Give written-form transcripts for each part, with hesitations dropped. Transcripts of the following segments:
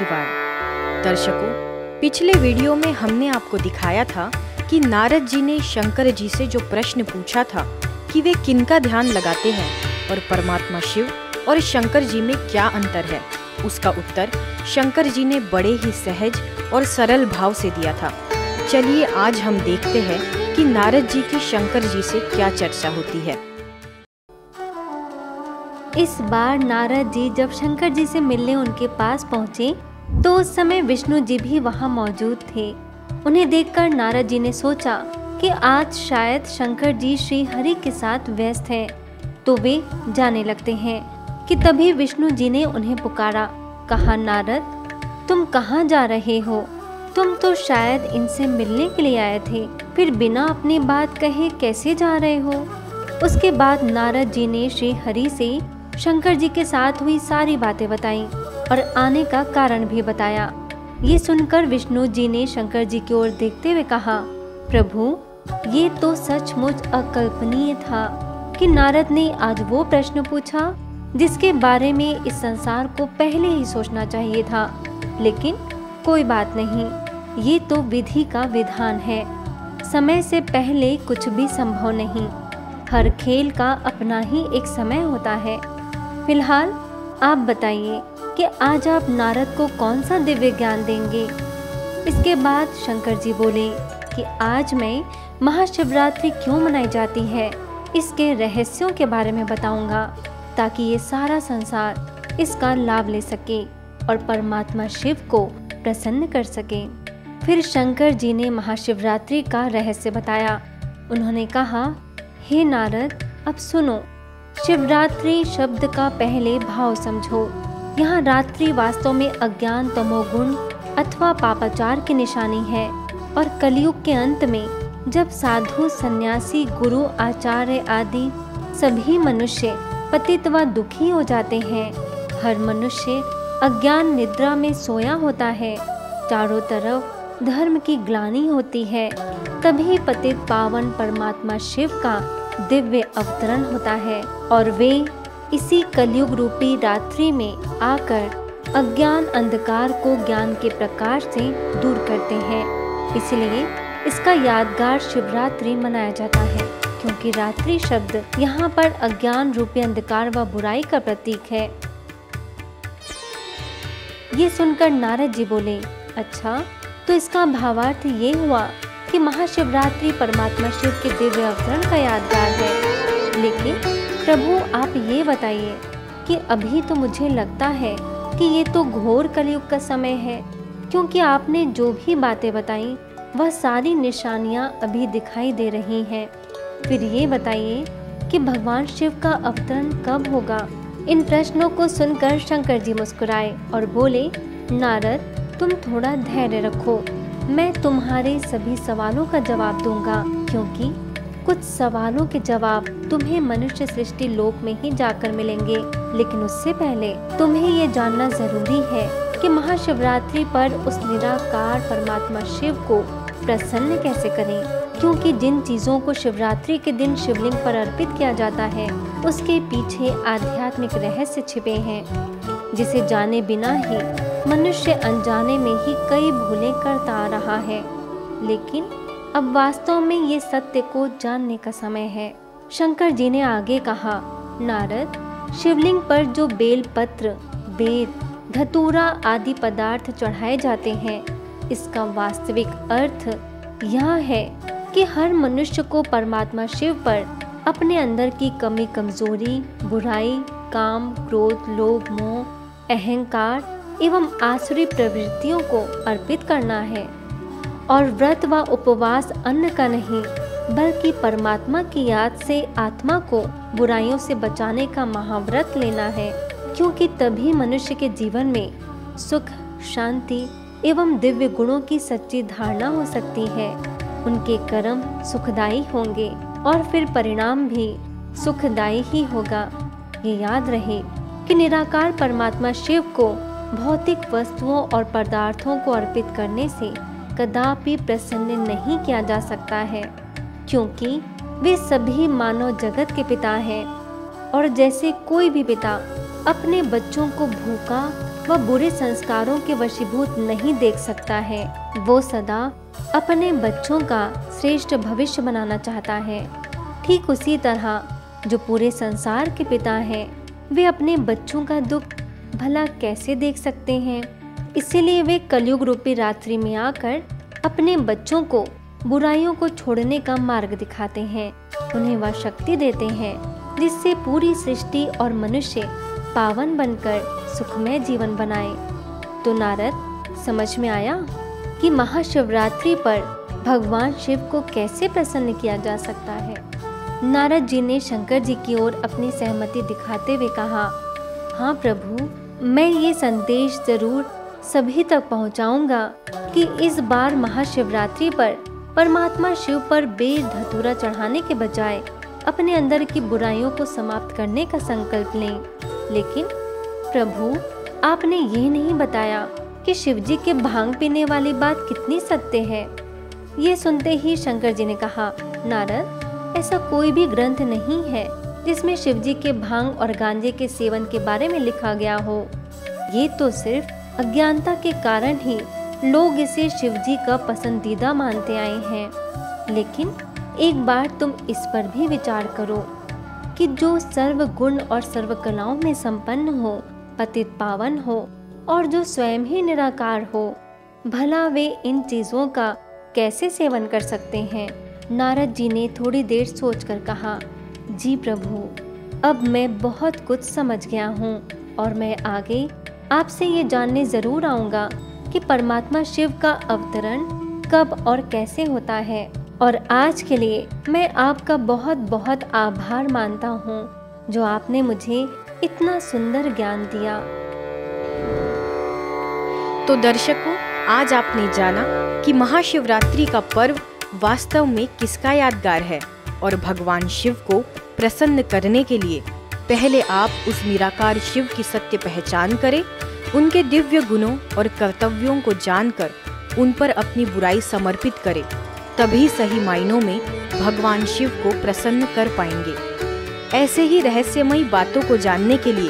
शिवाय। दर्शकों, पिछले वीडियो में हमने आपको दिखाया था कि नारद जी ने शंकर जी से जो प्रश्न पूछा था कि वे किनका ध्यान लगाते हैं और परमात्मा शिव और शंकर जी में क्या अंतर है, उसका उत्तर शंकर जी ने बड़े ही सहज और सरल भाव से दिया था। चलिए आज हम देखते हैं कि नारद जी की शंकर जी से क्या चर्चा होती है। इस बार नारद जी जब शंकर जी से मिलने उनके पास पहुँचे तो उस समय विष्णु जी भी वहाँ मौजूद थे। उन्हें देखकर नारद जी ने सोचा कि आज शायद शंकर जी श्री हरि के साथ व्यस्त हैं, तो वे जाने लगते हैं कि तभी विष्णु जी ने उन्हें पुकारा। कहा, नारद तुम कहाँ जा रहे हो? तुम तो शायद इनसे मिलने के लिए आए थे, फिर बिना अपनी बात कहे कैसे जा रहे हो? उसके बाद नारद जी ने श्री हरि से शंकर जी के साथ हुई सारी बातें बताई और आने का कारण भी बताया। ये सुनकर विष्णु जी ने शंकर जी की ओर देखते हुए कहा, प्रभु ये तो सचमुच अकल्पनीय था कि नारद ने आज वो प्रश्न पूछा जिसके बारे में इस संसार को पहले ही सोचना चाहिए था। लेकिन कोई बात नहीं, ये तो विधि का विधान है। समय से पहले कुछ भी संभव नहीं। हर खेल का अपना ही एक समय होता है। फिलहाल आप बताइए कि आज आप नारद को कौन सा दिव्य ज्ञान देंगे? इसके बाद शंकर जी बोले कि आज मैं महाशिवरात्रि क्यों मनाई जाती है, इसके रहस्यों के बारे में बताऊंगा, ताकि ये सारा संसार इसका लाभ ले सके और परमात्मा शिव को प्रसन्न कर सके। फिर शंकर जी ने महाशिवरात्रि का रहस्य बताया। उन्होंने कहा, हे नारद, अब सुनो। शिवरात्रि शब्द का पहले भाव समझो। यहाँ रात्रि वास्तव में अज्ञान, तमोगुण अथवा पापाचार की निशानी है और कलयुग के अंत में जब साधु, सन्यासी, गुरु, आचार्य आदि सभी मनुष्य पतित व दुखी हो जाते हैं, हर मनुष्य अज्ञान निद्रा में सोया होता है, चारों तरफ धर्म की ग्लानि होती है, तभी पतित पावन परमात्मा शिव का दिव्य अवतरण होता है और वे इसी कलयुग रूपी रात्रि में आकर अज्ञान अंधकार को ज्ञान के प्रकाश से दूर करते हैं। इसलिए इसका यादगार शिवरात्रि मनाया जाता है, क्योंकि रात्रि शब्द यहाँ पर अज्ञान रूपी अंधकार व बुराई का प्रतीक है। ये सुनकर नारद जी बोले, अच्छा तो इसका भावार्थ ये हुआ कि महाशिवरात्रि परमात्मा शिव के दिव्य अवतरण का यादगार है। लेकिन प्रभु आप ये बताइए कि अभी तो मुझे लगता है कि ये तो घोर कलयुग का समय है, क्योंकि आपने जो भी बातें बताई वह सारी निशानियां अभी दिखाई दे रही हैं। फिर ये बताइए कि भगवान शिव का अवतरण कब होगा? इन प्रश्नों को सुनकर शंकर जी मुस्कुराए और बोले, नारद तुम थोड़ा धैर्य रखो, मैं तुम्हारे सभी सवालों का जवाब दूंगा, क्योंकि कुछ सवालों के जवाब तुम्हें मनुष्य सृष्टि लोक में ही जाकर मिलेंगे। लेकिन उससे पहले तुम्हें ये जानना जरूरी है कि महाशिवरात्रि पर उस निराकार परमात्मा शिव को प्रसन्न कैसे करें, क्योंकि जिन चीजों को शिवरात्रि के दिन शिवलिंग पर अर्पित किया जाता है उसके पीछे आध्यात्मिक रहस्य छिपे हैं, जिसे जाने बिना ही मनुष्य अनजाने में ही कई भूलें करता आ रहा है। लेकिन अब वास्तव में ये सत्य को जानने का समय है। शंकर जी ने आगे कहा, नारद शिवलिंग पर जो बेल पत्र, बेर, धतूरा आदि पदार्थ चढ़ाए जाते हैं, इसका वास्तविक अर्थ यह है कि हर मनुष्य को परमात्मा शिव पर अपने अंदर की कमी, कमजोरी, बुराई, काम, क्रोध, लोभ, मोह, अहंकार एवं आसुरी प्रवृत्तियों को अर्पित करना है और व्रत व उपवास अन्न का नहीं, बल्कि परमात्मा की याद से आत्मा को बुराइयों से बचाने का महाव्रत लेना है, क्योंकि तभी मनुष्य के जीवन में सुख, शांति एवं दिव्य गुणों की सच्ची धारणा हो सकती है। उनके कर्म सुखदायी होंगे और फिर परिणाम भी सुखदायी ही होगा। ये याद रहे कि निराकार परमात्मा शिव को भौतिक वस्तुओं और पदार्थों को अर्पित करने से कदापि प्रसन्न नहीं किया जा सकता है, क्योंकि वे सभी मानव जगत के पिता हैं और जैसे कोई भी पिता अपने बच्चों को भूखा, वह बुरे संस्कारों के वशीभूत नहीं देख सकता है। वो सदा अपने बच्चों का श्रेष्ठ भविष्य बनाना चाहता है। ठीक उसी तरह जो पूरे संसार के पिता हैं, वे अपने बच्चों का दुख भला कैसे देख सकते हैं। इसीलिए वे कलयुग रूपी रात्रि में आकर अपने बच्चों को बुराइयों को छोड़ने का मार्ग दिखाते हैं। उन्हें वह शक्ति देते हैं जिससे पूरी सृष्टि और मनुष्य पावन बनकर सुखमय जीवन बनाए। तो नारद, समझ में आया कि महाशिवरात्रि पर भगवान शिव को कैसे प्रसन्न किया जा सकता है। नारद जी ने शंकर जी की ओर अपनी सहमति दिखाते हुए कहा, हाँ प्रभु, मैं ये संदेश जरूर सभी तक पहुंचाऊंगा कि इस बार महाशिवरात्रि पर परमात्मा शिव पर बेल धतूरा चढ़ाने के बजाय अपने अंदर की बुराइयों को समाप्त करने का संकल्प लें। लेकिन प्रभु, आपने ये नहीं बताया कि शिवजी के भांग पीने वाली बात कितनी सत्य है। ये सुनते ही शंकर जी ने कहा, नारद, ऐसा कोई भी ग्रंथ नहीं है जिसमें शिवजी के भांग और गांजे के सेवन के बारे में लिखा गया हो। ये तो सिर्फ अज्ञानता के कारण ही लोग इसे शिवजी का पसंदीदा मानते आए हैं। लेकिन एक बार तुम इस पर भी विचार करो कि जो सर्व गुण और सर्व कलाओं में संपन्न हो, पतित पावन हो और जो स्वयं ही निराकार हो, भला वे इन चीजों का कैसे सेवन कर सकते हैं। नारद जी ने थोड़ी देर सोचकर कहा, जी प्रभु, अब मैं बहुत कुछ समझ गया हूँ और मैं आगे आपसे ये जानने जरूर आऊँगा कि परमात्मा शिव का अवतरण कब और कैसे होता है। और आज के लिए मैं आपका बहुत बहुत आभार मानता हूँ जो आपने मुझे इतना सुंदर ज्ञान दिया। तो दर्शकों, आज आपने जाना कि महाशिवरात्रि का पर्व वास्तव में किसका यादगार है और भगवान शिव को प्रसन्न करने के लिए पहले आप उस निराकार शिव की सत्य पहचान करें, उनके दिव्य गुणों और कर्तव्यों को जानकर उन पर अपनी बुराई समर्पित करें। तभी सही मायनों में भगवान शिव को प्रसन्न कर पाएंगे। ऐसे ही रहस्यमयी बातों को जानने के लिए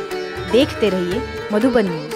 देखते रहिए मधुबन न्यूज़।